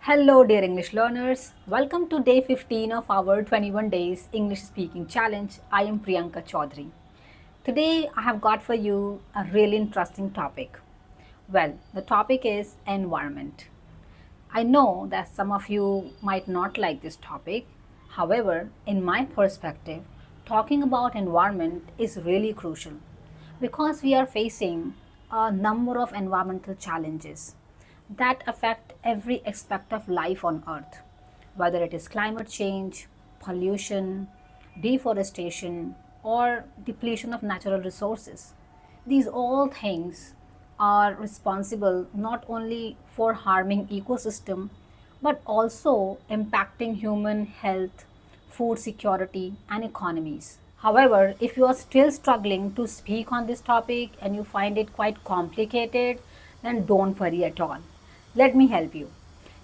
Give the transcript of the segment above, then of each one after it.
Hello, dear English learners. Welcome to day 15 of our 21 days English speaking challenge. I am Priyanka Chaudhary. Today, I have got for you a really interesting topic. Well, the topic is environment. I know that some of you might not like this topic. However, in my perspective, talking about environment is really crucial because we are facing a number of environmental challenges that affect every aspect of life on earth, whether it is climate change, pollution, deforestation, or depletion of natural resources. These all things are responsible not only for harming ecosystem but also impacting human health, food security and economies. However, if you are still struggling to speak on this topic and you find it quite complicated, then don't worry at all. Let me help you.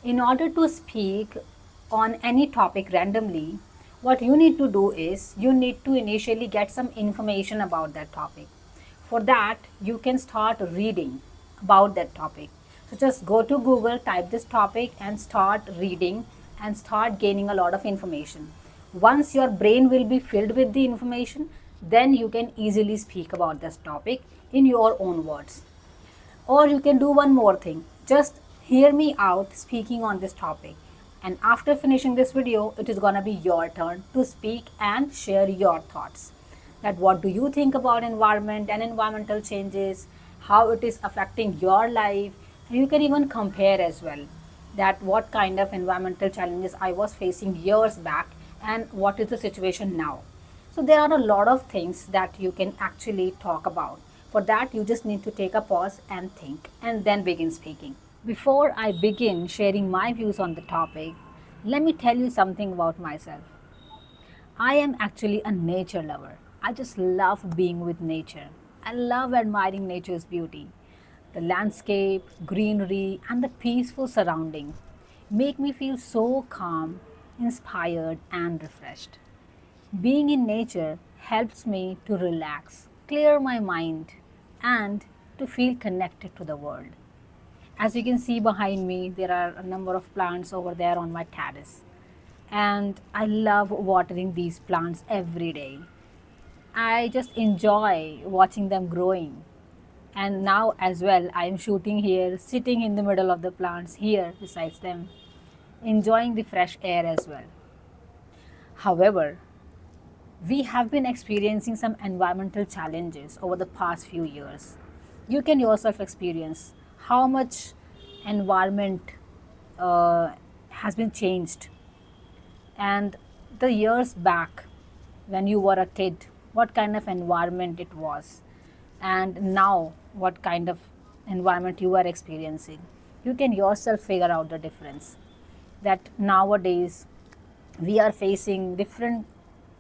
In order to speak on any topic randomly, what you need to do is you need to initially get some information about that topic. For that, you can start reading about that topic. So just go to Google, type this topic, and start reading and start gaining a lot of information. Once your brain will be filled with the information, then you can easily speak about this topic in your own words. Or you can do one more thing. Just hear me out speaking on this topic. And after finishing this video, it is gonna be your turn to speak and share your thoughts. That what do you think about environment and environmental changes, how it is affecting your life. You can even compare as well that what kind of environmental challenges I was facing years back and what is the situation now. So there are a lot of things that you can actually talk about. For that, you just need to take a pause and think and then begin speaking. Before I begin sharing my views on the topic, let me tell you something about myself. I am actually a nature lover. I just love being with nature. I love admiring nature's beauty. The landscape, greenery, and the peaceful surrounding make me feel so calm, inspired, and refreshed. Being in nature helps me to relax, clear my mind, and to feel connected to the world. As you can see behind me, there are a number of plants over there on my terrace. And I love watering these plants every day. I just enjoy watching them growing. And now, as well, I am shooting here, sitting in the middle of the plants here besides them, enjoying the fresh air as well. However, we have been experiencing some environmental challenges over the past few years. You can yourself experience how much environment has been changed, and the years back when you were a kid, what kind of environment it was, and now what kind of environment you are experiencing. You can yourself figure out the difference. That nowadays we are facing different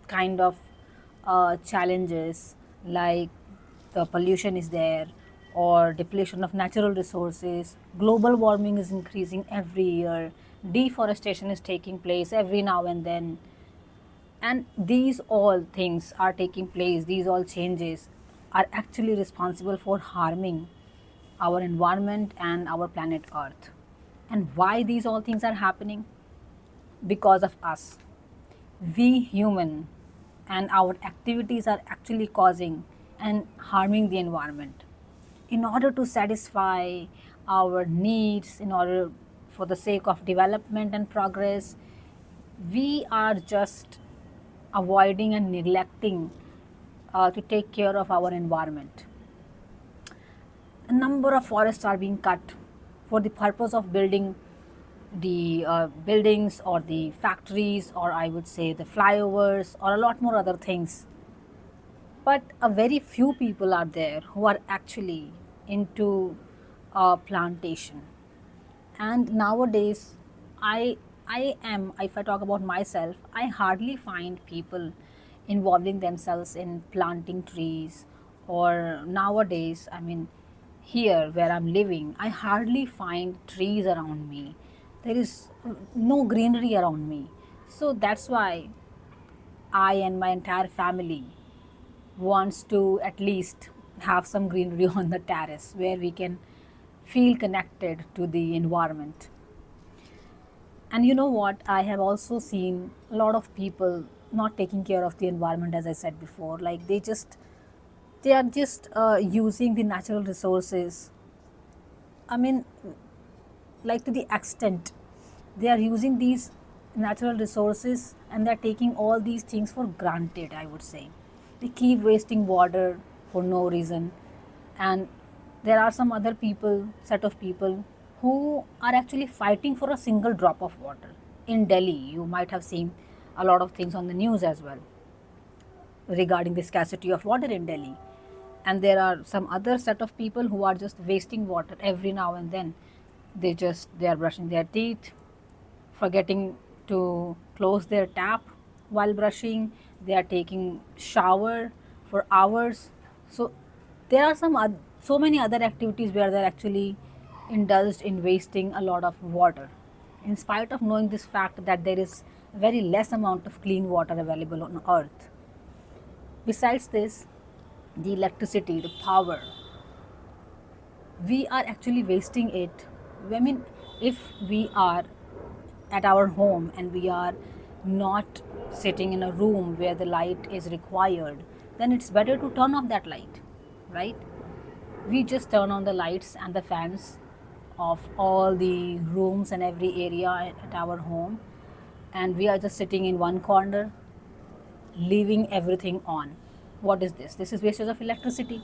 kind of challenges, like the pollution is there, or depletion of natural resources, global warming is increasing every year, deforestation is taking place every now and then, and these all things are taking place, these all changes are actually responsible for harming our environment and our planet earth. And why these all things are happening? Because of us. We human and our activities are actually causing and harming the environment. In order to satisfy our needs, in order for the sake of development and progress, we are just avoiding and neglecting to take care of our environment. A number of forests are being cut for the purpose of building the buildings or the factories, or I would say the flyovers, or a lot more other things. But a very few people are there who are actually into plantation. And nowadays, I if I talk about myself, I hardly find people involving themselves in planting trees. Or nowadays, I mean, here where I'm living, I hardly find trees around me. There is no greenery around me. So that's why I and my entire family wants to at least have some greenery on the terrace where we can feel connected to the environment. And you know what? I have also seen a lot of people not taking care of the environment, as I said before. Like they are just using the natural resources. I mean, like to the extent they are using these natural resources and they're taking all these things for granted, I would say. They keep wasting water for no reason. And there are some other people, set of people, who are actually fighting for a single drop of water. In Delhi, you might have seen a lot of things on the news as well regarding the scarcity of water in Delhi. And there are some other set of people who are just wasting water every now and then. They are brushing their teeth, forgetting to close their tap while brushing. They are taking shower for hours. So there are so many other activities where they're actually indulged in wasting a lot of water, in spite of knowing this fact that there is very less amount of clean water available on earth. Besides this, the electricity, the power, we are actually wasting it. I mean, if we are at our home and we are not sitting in a room where the light is required, then it's better to turn off that light, right? We just turn on the lights and the fans of all the rooms and every area at our home, and we are just sitting in one corner, leaving everything on. What is this? This is wastage of electricity.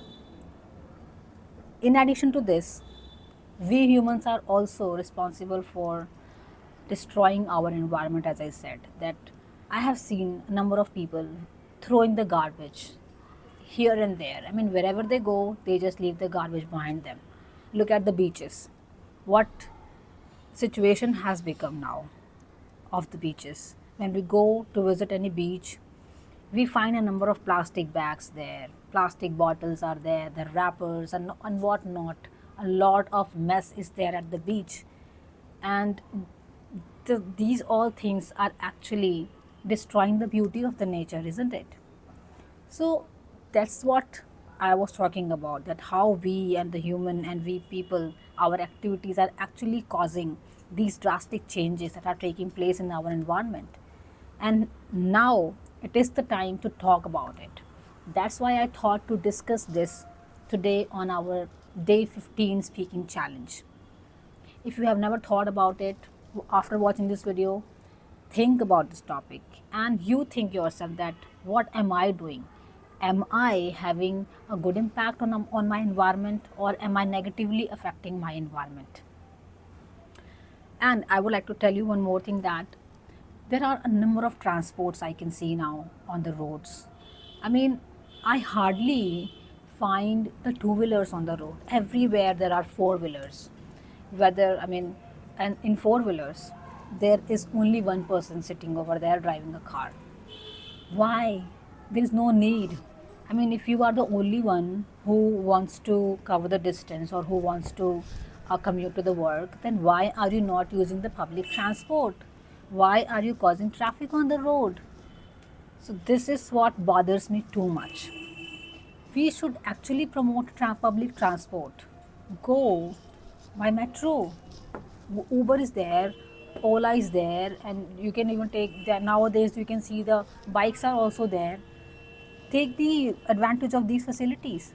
In addition to this, we humans are also responsible for destroying our environment. As I said, that I have seen a number of people throwing the garbage here and there. I mean, wherever they go, they just leave the garbage behind them. Look at the beaches. What situation has become now of the beaches? When we go to visit any beach, we find a number of plastic bags there, plastic bottles are there, the wrappers and what not. A lot of mess is there at the beach. And these all things are actually destroying the beauty of the nature, isn't it? So that's what I was talking about, that how we and the human and we people, our activities are actually causing these drastic changes that are taking place in our environment. And now it is the time to talk about it. That's why I thought to discuss this today on our day 15 speaking challenge. If you have never thought about it, after watching this video, think about this topic and you think yourself that what am I doing? Am I having a good impact on my environment, or am I negatively affecting my environment? And I would like to tell you one more thing, that there are a number of transports I can see now on the roads. I mean, I hardly find the two wheelers on the road. Everywhere there are four wheelers. Whether, I mean, and in four wheelers, there is only one person sitting over there driving a car. Why? There is no need. I mean, if you are the only one who wants to cover the distance or who wants to commute to the work, then why are you not using the public transport? Why are you causing traffic on the road? So, this is what bothers me too much. We should actually promote public transport. Go by metro. Uber is there, Ola is there, and you can even take that. Nowadays, you can see the bikes are also there. Take the advantage of these facilities.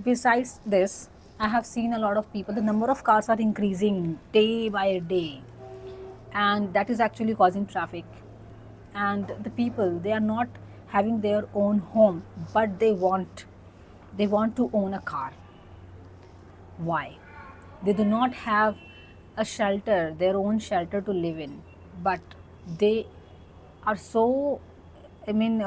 Besides this, I have seen a lot of people, the number of cars are increasing day by day, and that is actually causing traffic. And the people, they are not having their own home, but they want to own a car. Why? They do not have a shelter, their own shelter to live in, but they are so, I mean,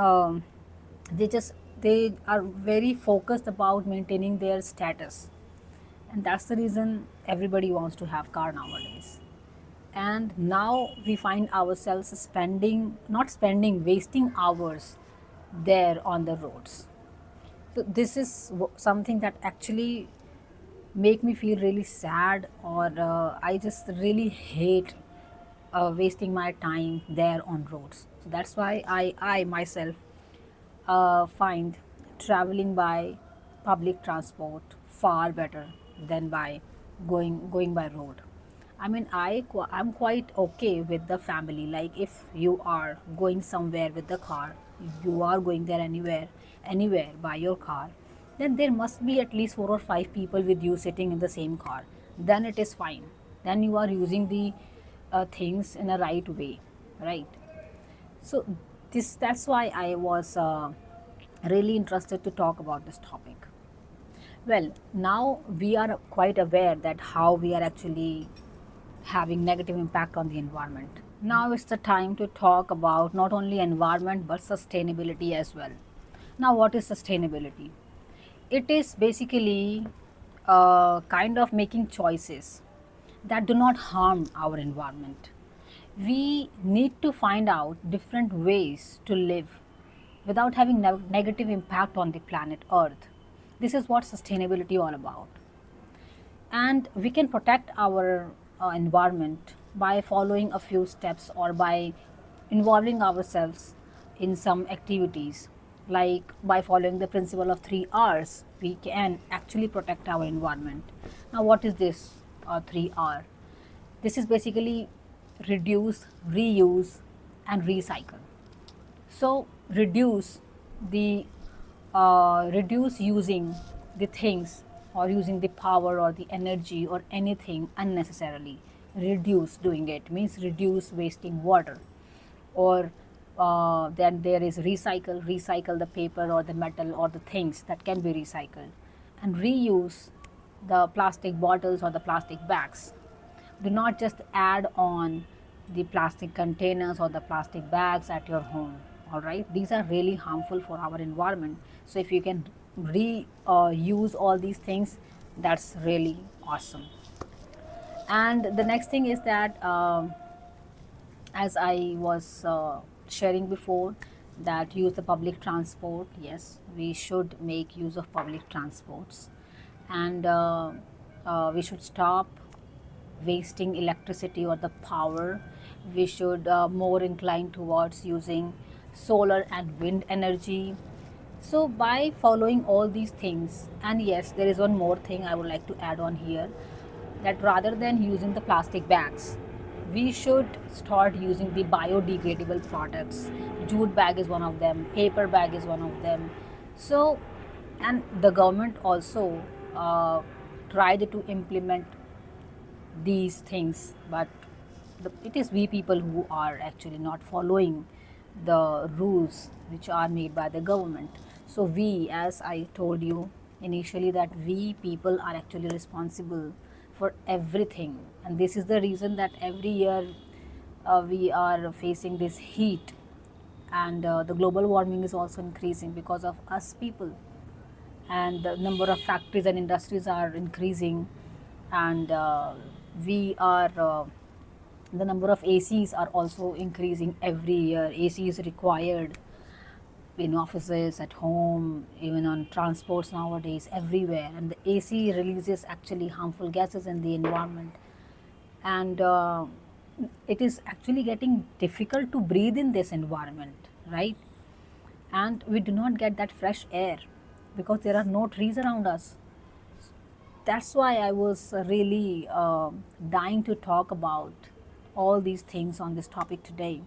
they are very focused about maintaining their status, and that's the reason everybody wants to have car nowadays. And now we find ourselves wasting hours there on the roads. So this is something that actually make me feel really sad, or I just really hate wasting my time there on roads. So that's why I myself find traveling by public transport far better than by going by road. I mean, I'm quite okay with the family. Like if you are going somewhere with the car, you are going there anywhere by your car, then there must be at least 4 or 5 people with you sitting in the same car. Then it is fine. Then you are using the things in a right way, right? So this that's why I was really interested to talk about this topic. Well, now we are quite aware that how we are actually having negative impact on the environment. Now it's the time to talk about not only environment but sustainability as well. Now, what is sustainability? It is basically kind of making choices that do not harm our environment. We need to find out different ways to live without having negative impact on the planet Earth. This is what sustainability all about. And we can protect our environment by following a few steps or by involving ourselves in some activities, like by following the principle of 3 R's we can actually protect our environment. Now what is this 3R? This is basically reduce, reuse and recycle. So reduce using the things or using the power or the energy or anything unnecessarily. Reduce doing it means reduce wasting water. Or then there is recycle the paper or the metal or the things that can be recycled. And reuse the plastic bottles or the plastic bags. Do not just add on the plastic containers or the plastic bags at your home. All right, these are really harmful for our environment. So if you can reuse all these things, that's really awesome. And the next thing is that as I was sharing before, that use the public transport. Yes, we should make use of public transports. And we should stop wasting electricity or the power. We should more incline towards using solar and wind energy. So by following all these things, and yes, there is one more thing I would like to add on here, that rather than using the plastic bags, we should start using the biodegradable products. Jute bag is one of them, paper bag is one of them. So, and the government also tried to implement these things, but it is we people who are actually not following the rules which are made by the government. So we, as I told you initially, that we people are actually responsible for everything, and this is the reason that every year we are facing this heat, and the global warming is also increasing because of us people. And the number of factories and industries are increasing, and we are the number of ACs are also increasing every year. AC is required in offices, at home, even on transports nowadays, everywhere. And the AC releases actually harmful gases in the environment, and it is actually getting difficult to breathe in this environment, right? And we do not get that fresh air because there are no trees around us. That's why I was really dying to talk about all these things on this topic today.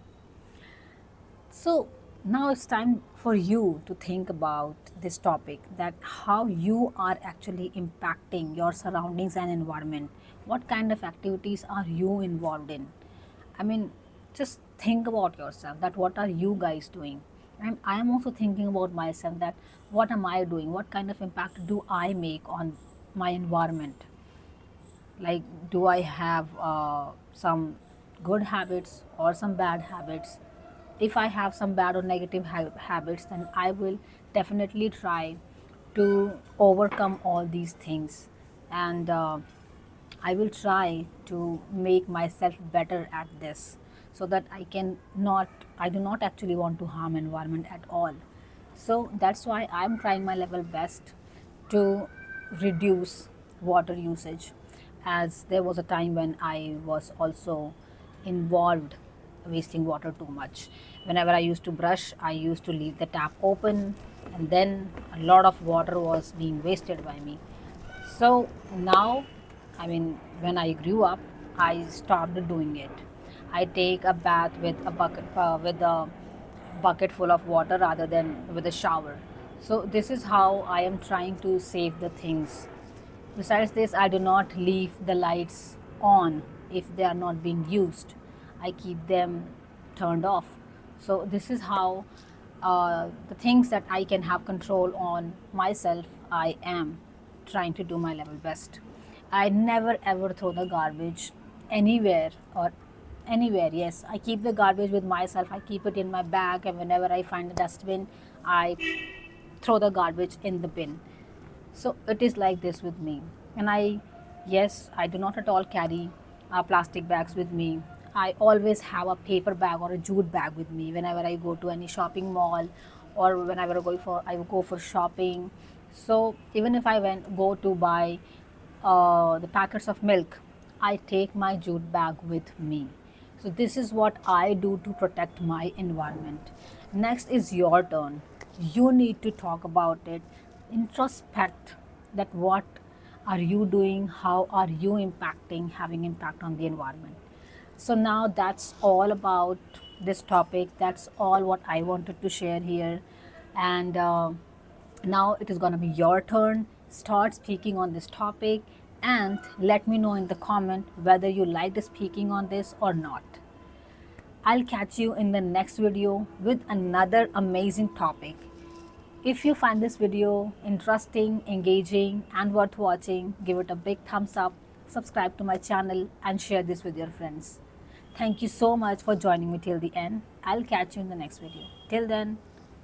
So now it's time for you to think about this topic, that how you are actually impacting your surroundings and environment. What kind of activities are you involved in? I mean, just think about yourself, that what are you guys doing? And I am also thinking about myself, that what am I doing? What kind of impact do I make on my environment? Like, do I have some good habits or some bad habits? If I have some bad or negative habits, then I will definitely try to overcome all these things, and I will try to make myself better at this, so that I do not actually want to harm environment at all. So that's why I'm trying my level best to reduce water usage, as there was a time when I was also involved wasting water too much. Whenever I used to brush, I used to leave the tap open, and then a lot of water was being wasted by me. So now, I mean, when I grew up, I stopped doing it. I take a bath with a bucket full of water rather than with a shower. So this is how I am trying to save the things. Besides this, I do not leave the lights on if they are not being used. I keep them turned off. So this is how the things that I can have control on myself, I am trying to do my level best. I never ever throw the garbage anywhere or anywhere. Yes, I keep the garbage with myself. I keep it in my bag, and whenever I find a dustbin, I throw the garbage in the bin. So it is like this with me. And yes, I do not at all carry plastic bags with me. I always have a paper bag or a jute bag with me whenever I go to any shopping mall, or whenever I go for shopping. So even if go to buy the packets of milk, I take my jute bag with me. So this is what I do to protect my environment. Next is your turn. You need to talk about it. Introspect that what are you doing, how are you impacting, having impact on the environment. So now that's all about this topic. That's all what I wanted to share here. And now it is going to be your turn. Start speaking on this topic and let me know in the comment whether you liked speaking on this or not. I'll catch you in the next video with another amazing topic. If you find this video interesting, engaging, and worth watching, give it a big thumbs up, subscribe to my channel, and share this with your friends. Thank you so much for joining me till the end. I'll catch you in the next video. Till then,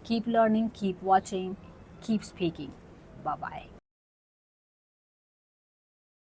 keep learning, keep watching, keep speaking. Bye bye.